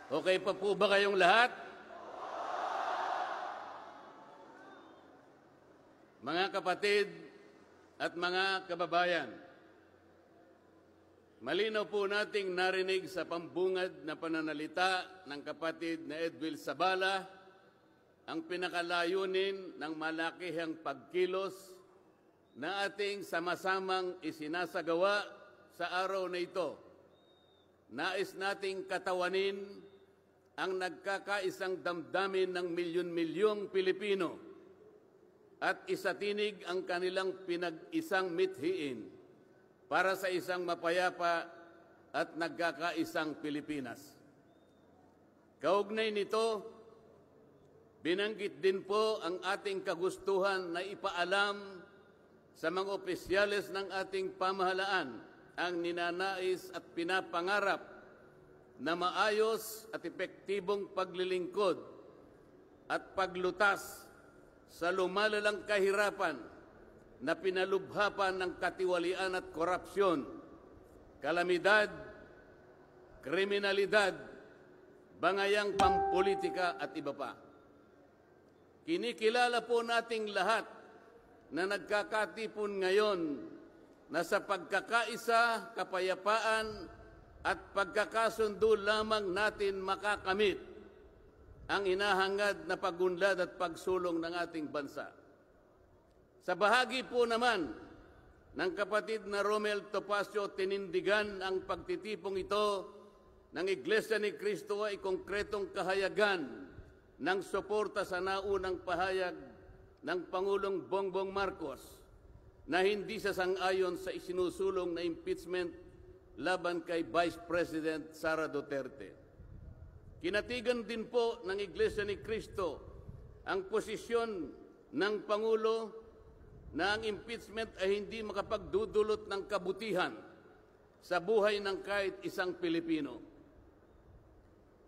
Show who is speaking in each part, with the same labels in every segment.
Speaker 1: Okay pa po ba kayong lahat? Mga kapatid at mga kababayan, malinaw po nating narinig sa pambungad na pananalita ng kapatid na Edwil Sabala ang pinakalayunin ng malakihang pagkilos na ating sama-samang isinasagawa sa araw na ito. Nais nating katawanin ang nagkakaisang damdamin ng milyon-milyong Pilipino at isatinig ang kanilang pinag-isang mithiin para sa isang mapayapa at nagkakaisang Pilipinas. Kaugnay nito, binanggit din po ang ating kagustuhan na ipaalam sa mga opisyales ng ating pamahalaan ang ninanais at pinapangarap na maayos at epektibong paglilingkod at paglutas sa lumalalang kahirapan na pinalubhapan ng katiwalian at korupsyon, kalamidad, kriminalidad, bangayang pampolitika at iba pa. Kinikilala po nating lahat na nagkakatipon ngayon na sa pagkakaisa, kapayapaan at pagkakasundo lamang natin makakamit ang hinahangad na pagunlad at pagsulong ng ating bansa. Sa bahagi po naman ng kapatid na Romel Topacio, tinindigan ang pagtitipong ito ng Iglesia ni Cristo ay konkretong kahayagan ng suporta sa naunang pahayag ng Pangulong Bongbong Marcos na hindi sa sang-ayon sa isinusulong na impeachment laban kay Vice President Sara Duterte. Kinatigan din po ng Iglesia ni Cristo ang posisyon ng Pangulo na ang impeachment ay hindi makapagdudulot ng kabutihan sa buhay ng kahit isang Pilipino.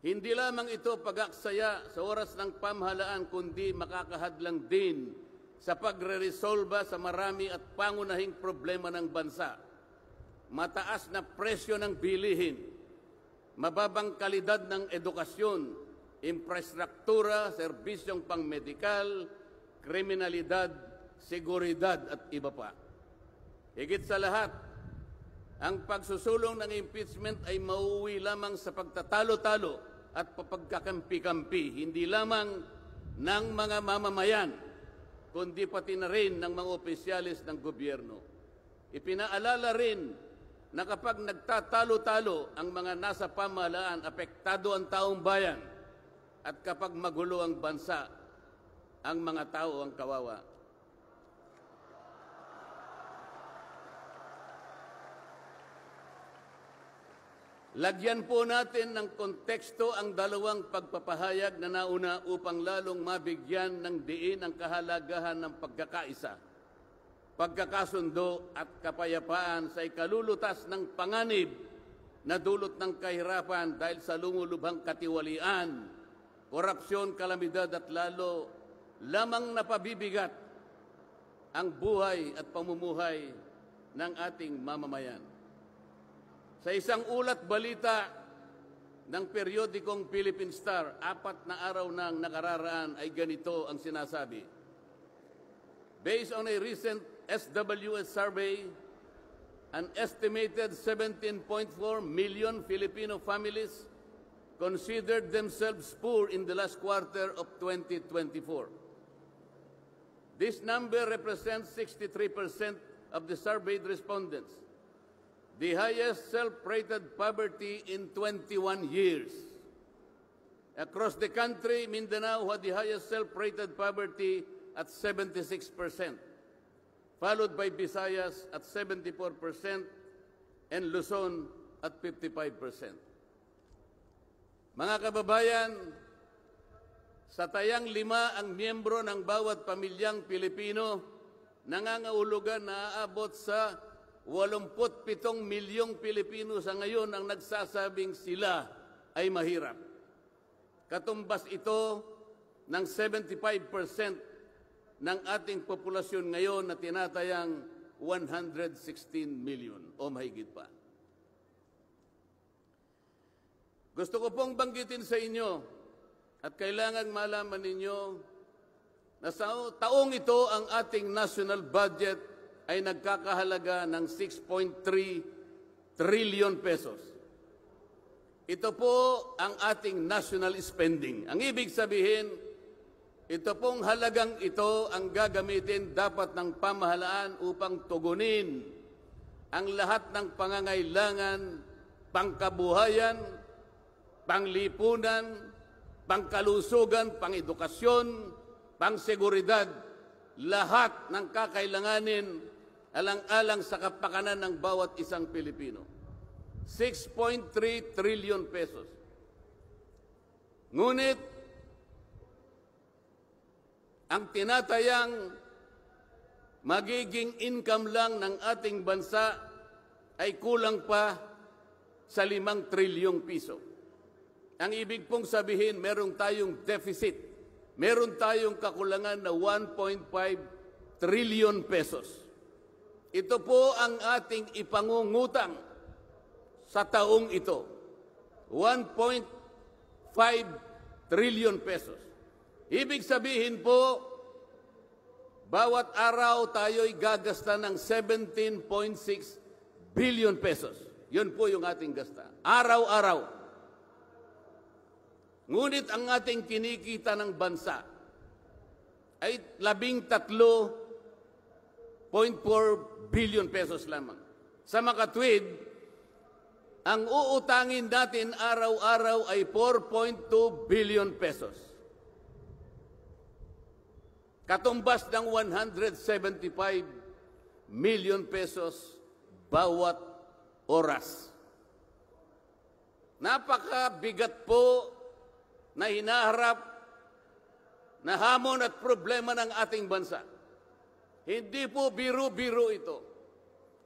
Speaker 1: Hindi lamang ito pag-aksaya sa oras ng pamahalaan, kundi makakahadlang din sa pagre-resolba sa marami at pangunahing problema ng bansa. Mataas na presyo ng bilihin, mababang kalidad ng edukasyon, infrastruktura, serbisyong pangmedikal, kriminalidad, seguridad at iba pa. Higit sa lahat, ang pagsusulong ng impeachment ay mauuwi lamang sa pagtatalo-talo at papagkakampi-kampi, hindi lamang ng mga mamamayan, kundi pati na rin ng mga opisyalis ng gobyerno. Ipinaalala rin na kapag nagtatalo-talo ang mga nasa pamahalaan, apektado ang taong bayan, at kapag magulo ang bansa, ang mga tao ang kawawa. Lagyan po natin ng konteksto ang dalawang pagpapahayag na nauna upang lalong mabigyan ng diin ang kahalagahan ng pagkakaisa, pagkakasundo at kapayapaan sa ikalulutas ng panganib na dulot ng kahirapan dahil sa lumulubhang katiwalian, korupsyon, kalamidad at lalo lamang napabibigat ang buhay at pamumuhay ng ating mamamayan. Sa isang ulat balita ng periodikong Philippine Star, 4 na araw nang nakararaan ay ganito ang sinasabi. Based on a recent SWS survey, an estimated 17.4 million Filipino families considered themselves poor in the last quarter of 2024. This number represents 63% of the surveyed respondents, the highest self-rated poverty in 21 years. Across the country, Mindanao had the highest self-rated poverty at 76%, followed by Visayas at 74% and Luzon at 55%. Mga kababayan, sa tayang 5 ang miyembro ng bawat pamilyang Pilipino, nangangahulugan na aabot sa 87 milyong Pilipino sa ngayon ang nagsasabing sila ay mahirap. Katumbas ito ng 75% ng ating populasyon ngayon na tinatayang 116 million o mahigit pa. Gusto ko pong banggitin sa inyo at kailangan malaman ninyo na sa taong ito ang ating national budget ay nagkakahalaga ng 6.3 trillion pesos. Ito po ang ating national spending. Ang ibig sabihin, ito pong halagang ito ang gagamitin dapat ng pamahalaan upang tugunin ang lahat ng pangangailangan, pangkabuhayan, panglipunan, pangkalusugan, pangedukasyon, pangseguridad, lahat ng kakailanganin alang-alang sa kapakanan ng bawat isang Pilipino. 6.3 trillion pesos. Ngunit, ang tinatayang magiging income lang ng ating bansa ay kulang pa sa 5 trilyong piso. Ang ibig pong sabihin, meron tayong deficit. Meron tayong kakulangan na 1.5 trillion pesos. Ito po ang ating ipangungutang sa taong ito. 1.5 trillion pesos. Ibig sabihin po, bawat araw tayo'y gagasta ng 17.6 billion pesos. Yun po yung ating gasta. Araw-araw. Ngunit ang ating kinikita ng bansa ay 13.4 billion pesos lamang. Sa makatwid, ang uutangin natin araw-araw ay 4.2 billion pesos. Katumbas ng 175 million pesos bawat oras. Napakabigat po na hinaharap na hamon at problema ng ating bansa. Hindi po biro-biro ito.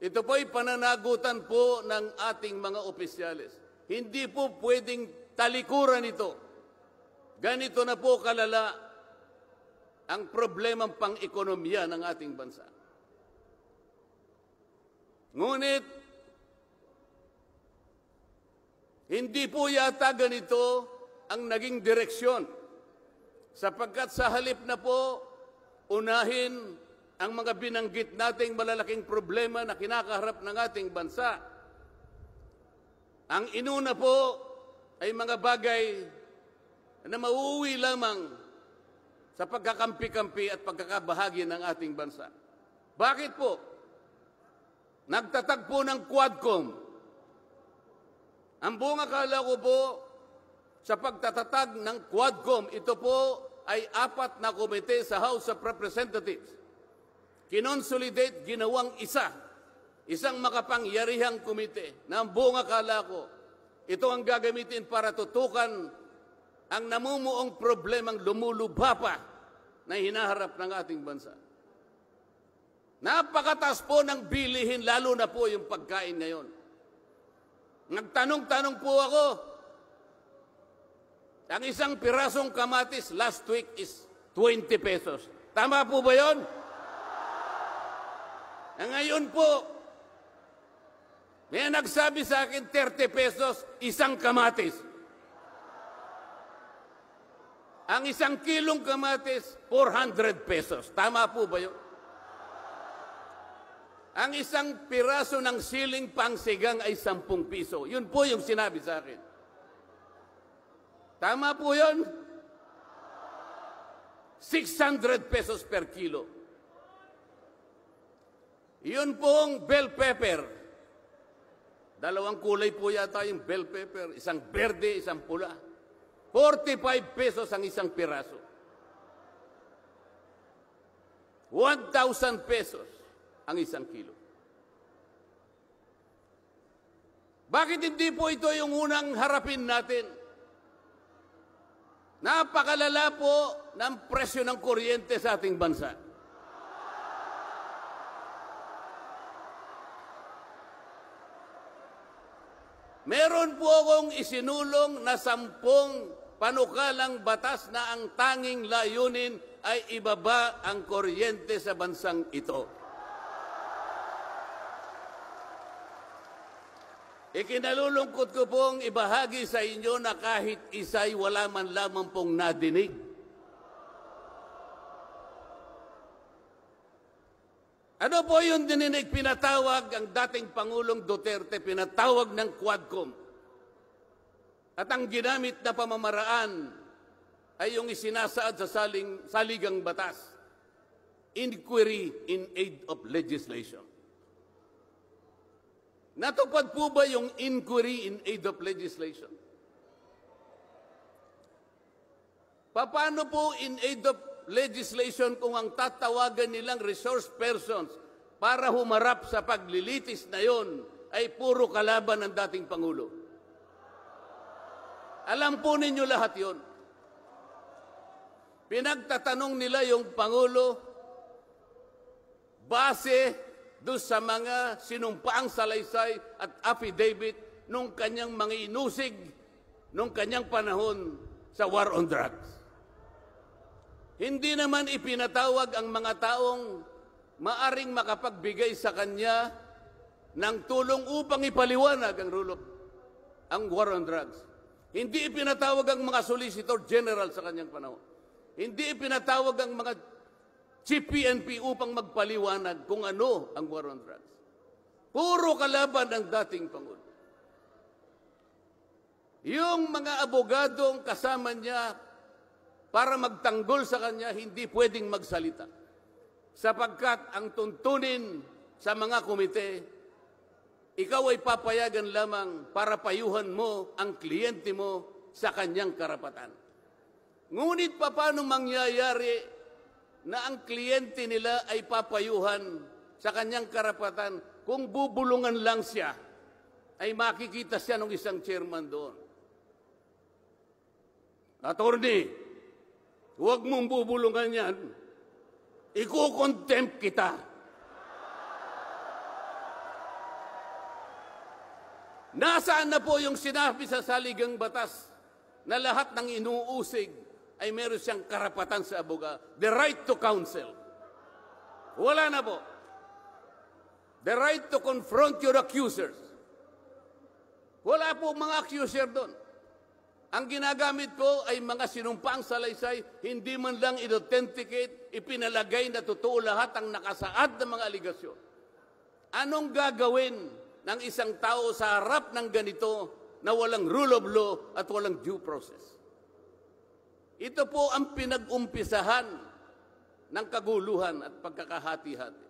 Speaker 1: Ito po ay pananagutan po ng ating mga opisyalis. Hindi po pwedeng talikuran ito. Ganito na po kalala ang problemang pang-ekonomiya ng ating bansa. Ngunit, hindi po yata ganito ang naging direksyon, sapagkat sa halip na po unahin ang mga binanggit nating malalaking problema na kinakaharap ng ating bansa, ang inuna po ay mga bagay na mauuwi lamang sa pagkakampi-kampi at pagkakabahagi ng ating bansa. Bakit po? Nagtatag po ng Quadcom. Ang buong akala ko po, sa pagtatatag ng Quadcom, ito po ay 4 na komite sa House of Representatives. Kinonsolidate, ginawang isang makapangyarihang komite na ang buong akala ko, ito ang gagamitin para tutukan ang namumuong problemang lumulubha pa na hinaharap ng ating bansa. Napakataas po ng bilihin, lalo na po yung pagkain ngayon. Nagtanong-tanong po ako, ang isang pirasong kamatis last week is 20 pesos. Tama po ba yun? Ngayon po, may nagsabi sa akin 30 pesos isang kamatis. Ang 1 kilong kamatis, 400 pesos. Tama po ba yun? Ang isang piraso ng siling pangsigang ay 10 piso. Yun po yung sinabi sa akin. Tama po yun? 600 pesos per kilo. Yun pong bell pepper. 2 kulay po yata yung bell pepper. Isang berde, isang pula. 45 pesos ang isang piraso. 1,000 pesos ang isang kilo. Bakit hindi po ito yung unang harapin natin? Napakalala po ng presyo ng kuryente sa ating bansa. Meron po akong isinulong na 10 panukalang batas na ang tanging layunin ay ibaba ang kuryente sa bansang ito. Ikinalulungkot ko pong ibahagi sa inyo na kahit isa'y wala man lamang pong nadinig. Ano po yung dininig? Pinatawag ang dating Pangulong Duterte, pinatawag ng Quadcom. At ang ginamit na pamamaraan ay yung isinasaad sa saligang batas, inquiry in aid of legislation. Natupad po ba yung inquiry in aid of legislation? Paano po in aid of legislation kung ang tatawagan nilang resource persons para humarap sa paglilitis na yon ay puro kalaban ng dating Pangulo? Alam po ninyo lahat yon. Pinagtatanong nila yung Pangulo base doon sa mga sinumpaang salaysay at affidavit nung kanyang mga inusig nung kanyang panahon sa war on drugs. Hindi naman ipinatawag ang mga taong maaring makapagbigay sa kanya ng tulong upang ipaliwanag ang war on drugs. Hindi ipinatawag ang mga Solicitor General sa kanyang panahon. Hindi ipinatawag ang mga Chief PNP upang magpaliwanag kung ano ang war on drugs. Puro kalaban ang dating Pangulo. Yung mga abogadong kasama niya para magtanggol sa kanya, hindi pwedeng magsalita. Sapagkat ang tuntunin sa mga komite, ikaw ay papayagan lamang para payuhan mo ang kliyente mo sa kanyang karapatan. Ngunit paano mangyayari na ang kliyente nila ay papayuhan sa kanyang karapatan kung bubulungan lang siya, ay makikita siya ng isang chairman doon. Attorney, huwag mong bubulungan yan. Iko-contempt kita. Nasaan na po yung sinabi sa saligang batas na lahat ng inuusig ay meron siyang karapatan sa abogado. The right to counsel. Wala na po. The right to confront your accusers. Wala po mga accuser doon. Ang ginagamit ko ay mga sinumpaang salaysay, hindi man lang i-authenticate, ipinalagay na totoo lahat ang nakasaad ng mga aligasyon. Anong gagawin ng isang tao sa harap ng ganito na walang rule of law at walang due process? Ito po ang pinag-umpisahan ng kaguluhan at pagkakahati-hati.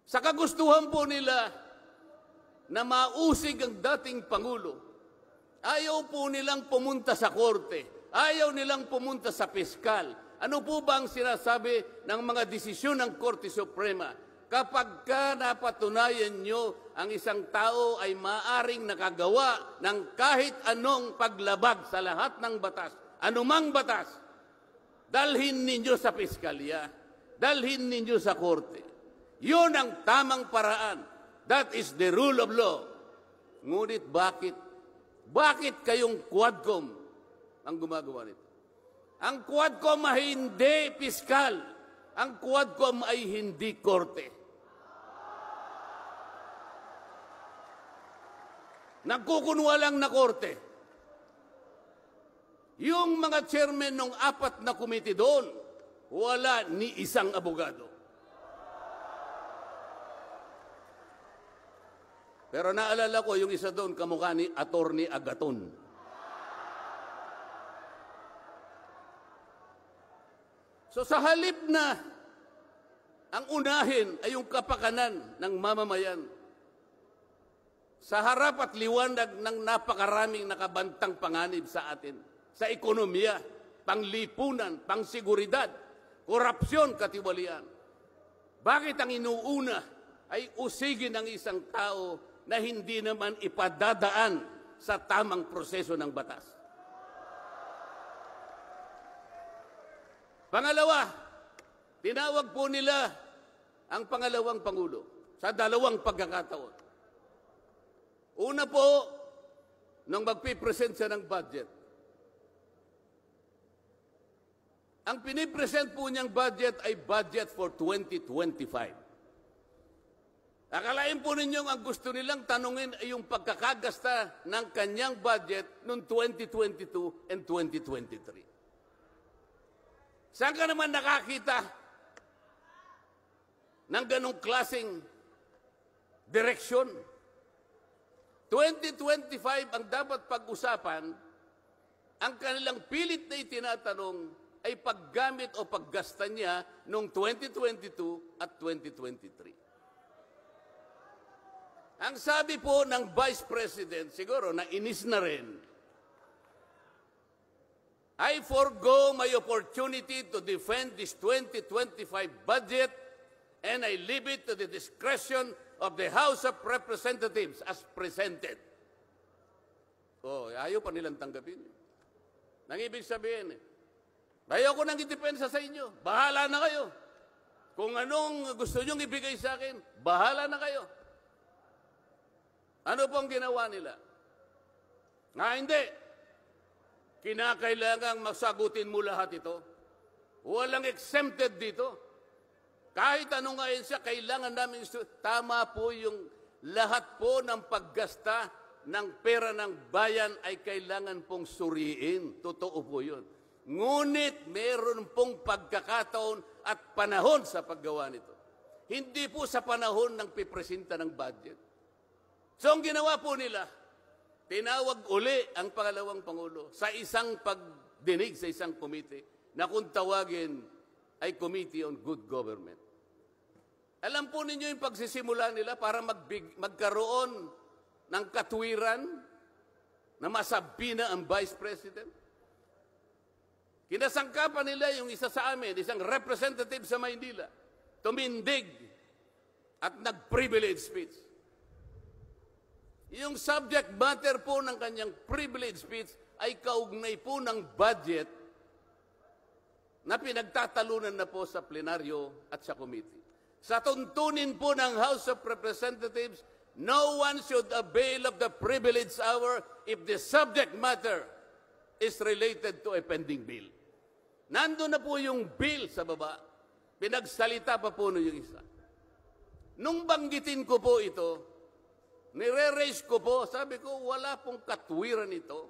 Speaker 1: Sa kagustuhan po nila na mausig ang dating Pangulo, ayaw po nilang pumunta sa korte, ayaw nilang pumunta sa piskal. Ano po ba ang sinasabi ng mga desisyon ng Korte Suprema? Kapag ka napatunayan nyo ang isang tao ay maaring nakagawa ng kahit anong paglabag sa lahat ng batas, anumang batas, dalhin ninyo sa piskalya, dalhin ninyo sa korte. Yun ang tamang paraan. That is the rule of law. Ngunit bakit? Bakit kayong Quadcom ang gumagawa nito? Ang Quadcom ay hindi piskal. Ang Quadcom ay hindi korte. Nagkukunwa lang na korte. Yung mga chairman ng 4 na komite doon, wala ni isang abogado. Pero naalala ko yung isa doon, kamukha ni Attorney Agaton. So sa halip na ang unahin ay yung kapakanan ng mamamayan, sa harap at liwanag ng napakaraming nakabantang panganib sa atin, sa ekonomiya, panglipunan, pangsiguridad, korupsyon, katiwalian. Bakit ang inuuna ay usigin ng isang tao na hindi naman ipadadaan sa tamang proseso ng batas? Pangalawa, tinawag po nila ang pangalawang Pangulo sa 2 pagkakataon. Una po, nung magpipresent siya ng budget. Ang pinipresent po niyang budget ay budget for 2025. Akalain po ninyong ang gusto nilang tanungin ay yung pagkakagasta ng kanyang budget noong 2022 and 2023. Saan ka naman nakakita ng ganong klaseng direksyon? 2025 ang dapat pag-usapan, ang kanilang pilit na itinatanong ay paggamit o paggasta niya noong 2022 at 2023. Ang sabi po ng Vice President, siguro nainis na rin, I forgo my opportunity to defend this 2025 budget and I leave it to the discretion of the House of Representatives as presented. Oh, ayaw pa nilang tanggapin. Nang ibig sabihin, ayaw ko nang idepensa sa inyo. Bahala na kayo. Kung anong gusto nyong ibigay sa akin, bahala na kayo. Ano pong ginawa nila? Hindi. Kinakailangang masagutin mo lahat ito. Walang exempted dito. Kahit anong ngayon siya, kailangan namin tama po yung lahat po ng paggasta ng pera ng bayan ay kailangan pong suriin. Totoo po yun. Ngunit meron pong pagkakataon at panahon sa paggawa nito. Hindi po sa panahon ng pipresenta ng budget. So ang ginawa po nila, tinawag uli ang pangalawang Pangulo sa isang pagdinig sa isang komite na kung tawagin ay Committee on Good Government. Alam po ninyo yung pagsisimula nila para magkaroon ng katwiran na masabi na ang Vice President? Kinasangkapan nila yung isa sa amin, isang representative sa Maynila, tumindig at nag-privilege speech. Yung subject matter po ng kanyang privilege speech ay kaugnay po ng budget na pinagtatalunan na po sa plenaryo at sa committee. Sa tuntunin po ng House of Representatives, no one should avail of the privilege hour if the subject matter is related to a pending bill. Nandun na po yung bill sa baba. Pinagsalita pa po yung isa. Nung banggitin ko po ito, nire-raise ko po, sabi ko, wala pong katwiran ito.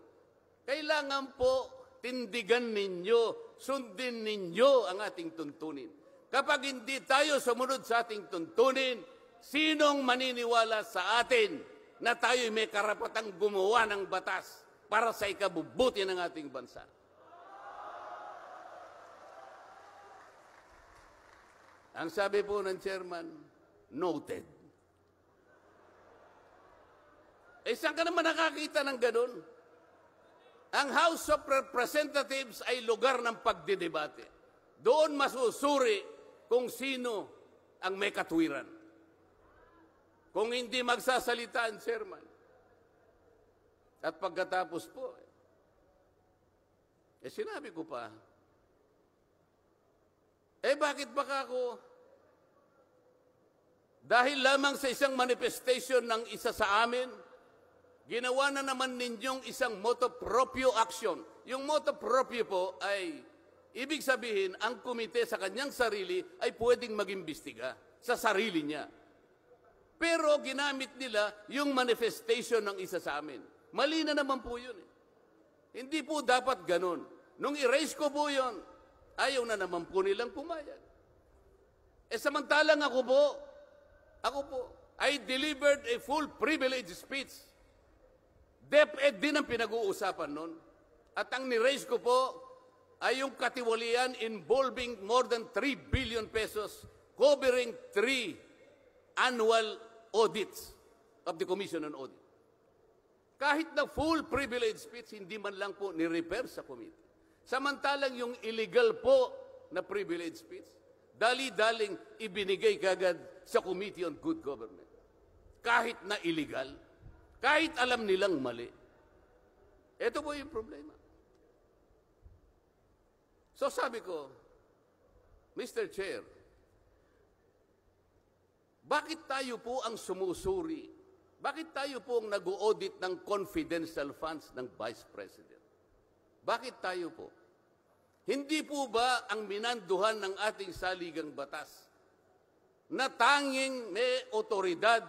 Speaker 1: Kailangan po tindigan ninyo, sundin ninyo ang ating tuntunin. Kapag hindi tayo sumunod sa ating tuntunin, sinong maniniwala sa atin na tayo may karapatang gumawa ng batas para sa ikabubuti ng ating bansa? Ang sabi po ng chairman, noted. Saan ka naman nakakita ng ganun? Ang House of Representatives ay lugar ng pagdidebate. Doon masusuri kung sino ang may katwiran. Kung hindi magsasalita ang chairman. At pagkatapos po, sinabi ko pa, bakit baka ako, dahil lamang sa isang manifestation ng isa sa amin, ginawa na naman ninyong isang motu proprio action. Yung motu proprio po ay, ibig sabihin, ang komite sa kanyang sarili ay pwedeng mag-imbestiga sa sarili niya. Pero ginamit nila yung manifestation ng isa sa amin. Mali na naman po yun. Hindi po dapat ganun. Nung erase ko po yun, ayaw na naman po nilang pumayag. Samantalang ako po, I delivered a full privilege speech. DepEd din ang pinag-uusapan nun. At ang ni-raise ko po ay yung katiwalian involving more than 3 billion pesos covering 3 annual audits of the Commission on Audit. Kahit na full privilege speech, hindi man lang po ni-repair sa committee. Samantalang yung illegal po na privilege speech, dali-daling ibinigay kagad sa Committee on Good Government. Kahit na illegal, kahit alam nilang mali. Ito po yung problema. So sabi ko, Mr. Chair, bakit tayo po ang sumusuri? Bakit tayo po ang nag-audit ng confidential funds ng Vice President? Bakit tayo po? Hindi po ba ang minanduhan ng ating saligang batas na tanging may otoridad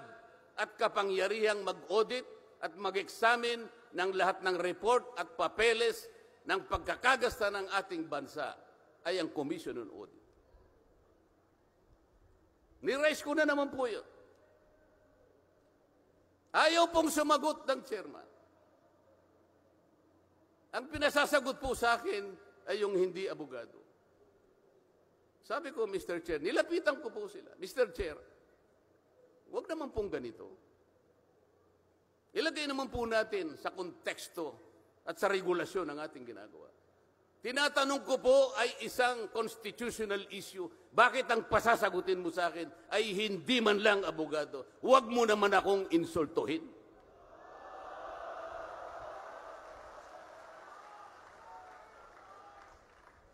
Speaker 1: at kapangyarihang mag-audit at mag-examine ng lahat ng report at papeles ng pagkakagasta ng ating bansa ay ang Commission on Audit. Ni-raise ko na naman po yun. Ayaw pong sumagot ng chairman. Ang pinasasagot po sa akin ay yung hindi abogado. Sabi ko, Mr. Chair, nilapitan ko po sila. Mr. Chair, huwag naman pong ganito. Ilagay naman po natin sa konteksto at sa regulasyon ng ating ginagawa. Tinatanong ko po ay isang constitutional issue. Bakit ang pasasagutin mo sa akin ay hindi man lang abogado? Huwag mo naman akong insultuhin.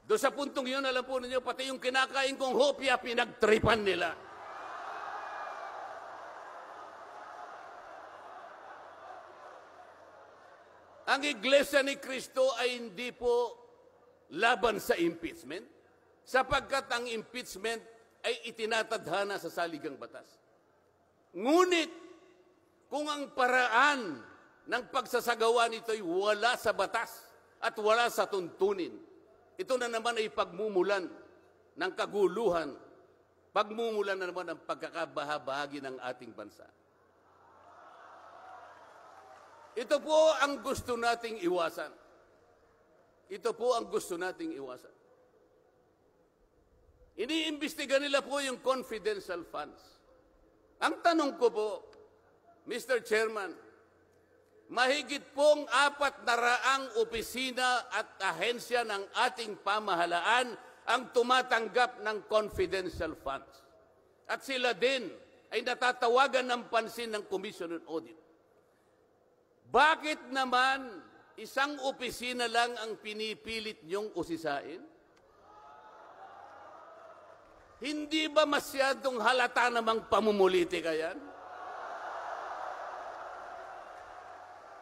Speaker 1: Doon sa puntong yun, alam po ninyo, pati yung kinakain kong hopya, pinagtripan nila. Ang Iglesia ni Cristo ay hindi po laban sa impeachment, sapagkat ang impeachment ay itinatadhana sa saligang batas. Ngunit, kung ang paraan ng pagsasagawa nito ay wala sa batas at wala sa tuntunin, ito na naman ay pagmumulan ng kaguluhan, pagmumulan na naman ng pagkakabahabahagi ng ating bansa. Ito po ang gusto nating iwasan. Ito po ang gusto nating iwasan. Iniimbestiga nila po yung confidential funds. Ang tanong ko po, Mr. Chairman, mahigit pong 400 opisina at ahensya ng ating pamahalaan ang tumatanggap ng confidential funds. At sila din ay natatawagan ng pansin ng Commission on Audit. Bakit naman isang opisina lang ang pinipilit niyong usisain? Hindi ba masyadong halata namang pamumuliti kayan?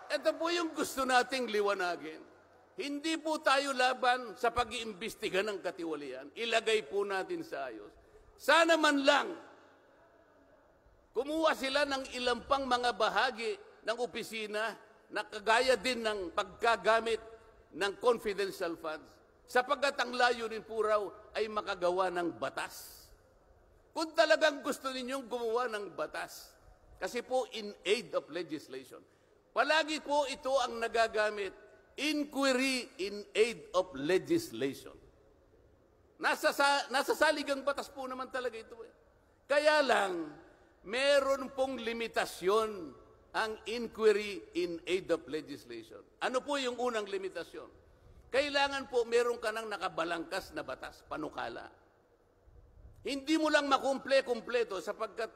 Speaker 1: Ito po yung gusto nating liwanagin. Hindi po tayo laban sa pag-iimbestiga ng katiwalian. Ilagay po natin sa ayos. Sana man lang, kumuha sila ng ilang pang mga bahagi ng opisina na kagaya din ng pagkagamit ng confidential funds, sapagkat ang layunin po raw ay makagawa ng batas. Kung talagang gusto ninyong gumawa ng batas, kasi po in aid of legislation, palagi po ito ang nagagamit, inquiry in aid of legislation. Nasa saligang batas po naman talaga ito. Kaya lang, meron pong limitasyon ang inquiry in aid of legislation. Ano po yung unang limitasyon? Kailangan po meron ka ng nakabalangkas na batas, panukala. Hindi mo lang makumple-kumpleto sapagkat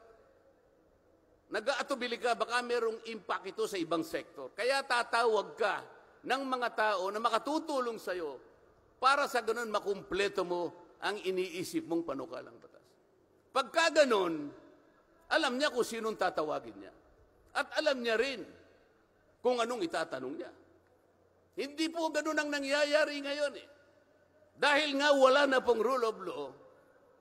Speaker 1: nag-aatubili ka, baka merong impact ito sa ibang sektor. Kaya tatawag ka ng mga tao na makatutulong sa'yo para sa ganun makumpleto mo ang iniisip mong panukalang batas. Pagka ganun, alam niya kung sinong tatawagin niya. At alam niya rin kung anong itatanong niya. Hindi po ganun ang nangyayari ngayon eh. Dahil nga wala na pong rule of law,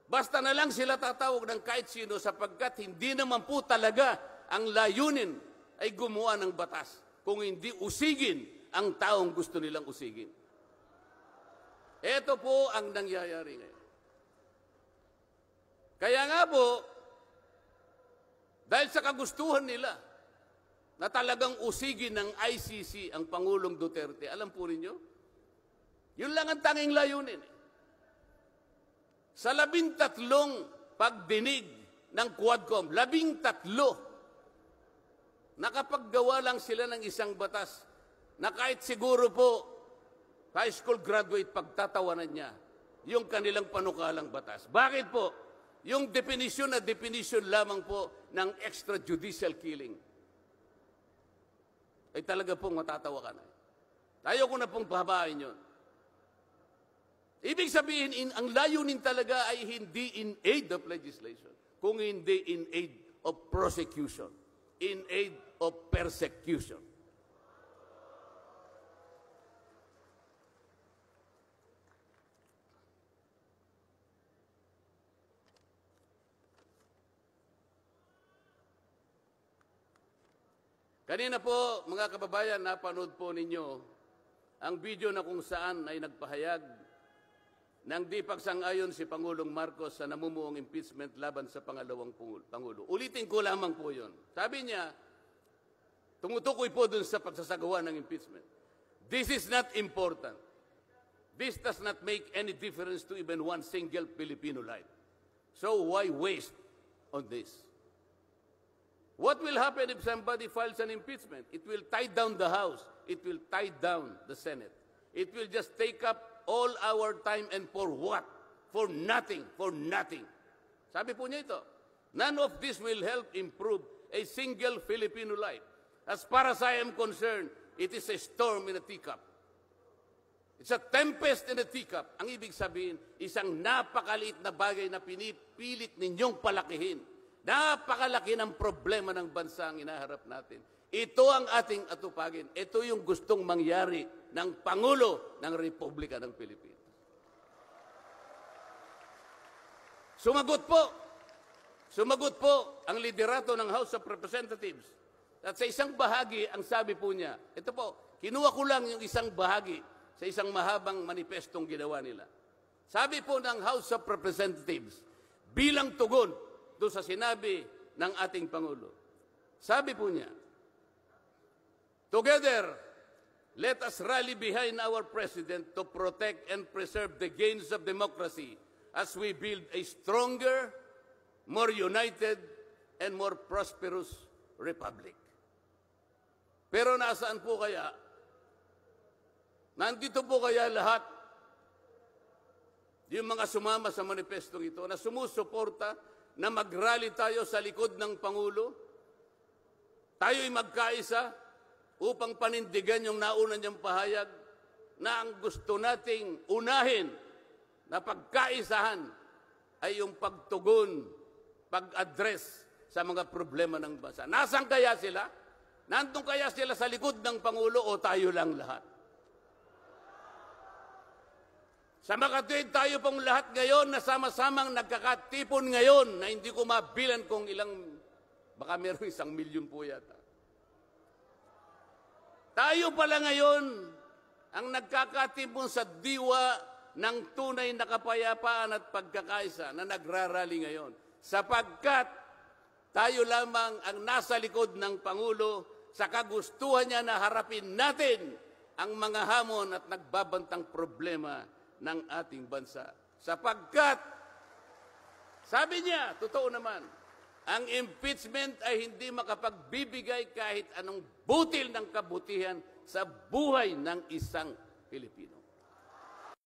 Speaker 1: basta na lang sila tatawag ng kahit sino sapagkat hindi naman po talaga ang layunin ay gumawa ng batas kung hindi usigin ang taong gusto nilang usigin. Ito po ang nangyayari ngayon. Kaya nga po, dahil sa kagustuhan nila, na talagang usigin ng ICC ang Pangulong Duterte. Alam po ninyo? Yun lang ang tanging layunin. Sa 13 pagdinig ng Quadcom, 13, nakapaggawa lang sila ng isang batas na kahit siguro po high school graduate pagtatawanan niya yung kanilang panukalang batas. Bakit po? Yung definition na definition lamang po ng extrajudicial killing ay talaga pong matatawa ka na. Ayaw ko na pong pahabain yun. Ibig sabihin, ang layunin talaga ay hindi in aid of legislation, kung hindi in aid of prosecution, in aid of persecution. Kanina po, mga kababayan, napanood po ninyo ang video na kung saan ay nagpahayag ng di pagsang-ayon si Pangulong Marcos sa namumuong impeachment laban sa pangalawang Pangulo. Ulitin ko lamang po yun. Sabi niya, tumutukoy po dun sa pagsasagawa ng impeachment. This is not important. This does not make any difference to even one single Filipino life. So why waste on this? What will happen if somebody files an impeachment? It will tie down the House. It will tie down the Senate. It will just take up all our time and for what? For nothing. For nothing. Sabi po niya ito, none of this will help improve a single Filipino life. As far as I am concerned, it is a storm in a teacup. It's a tempest in a teacup. Ang ibig sabihin, isang napakaliit na bagay na pinipilit ninyong palakihin. Napakalaki ng problema ng bansa ang inaharap natin. Ito ang ating atupagin. Ito yung gustong mangyari ng Pangulo ng Republika ng Pilipinas. Sumagot po ang liderato ng House of Representatives. At sa isang bahagi, ang sabi po niya, ito po, kinuha ko lang yung isang bahagi sa isang mahabang manifestong ginawa nila. Sabi po ng House of Representatives, bilang tugon doon sa sinabi ng ating Pangulo. Sabi po niya, together, let us rally behind our President to protect and preserve the gains of democracy as we build a stronger, more united, and more prosperous republic. Pero nasaan po kaya? Nandito po kaya lahat yung mga sumama sa manifestong ito na sumusuporta na mag-rally tayo sa likod ng Pangulo? Tayo'y magkaisa upang panindigan yung nauna niyang pahayag na ang gusto nating unahin na pagkaisahan ay yung pagtugon, pag-address sa mga problema ng bansa. Nasaan kaya sila? Nandun kaya sila sa likod ng Pangulo o tayo lang lahat? Sa makatuwid tayo pong lahat ngayon na sama-samang nagkakatipon ngayon na hindi ko mabilan kung ilang, baka meron 1 milyon po yata. Tayo pala ngayon ang nagkakatipon sa diwa ng tunay na kapayapaan at pagkakaisa na nagrarally ngayon. Sapagkat tayo lamang ang nasa likod ng Pangulo sa kagustuhan niya na harapin natin ang mga hamon at nagbabantang problema ng ating bansa. Sapagkat, sabi niya, totoo naman, ang impeachment ay hindi makapagbibigay kahit anong butil ng kabutihan sa buhay ng isang Pilipino.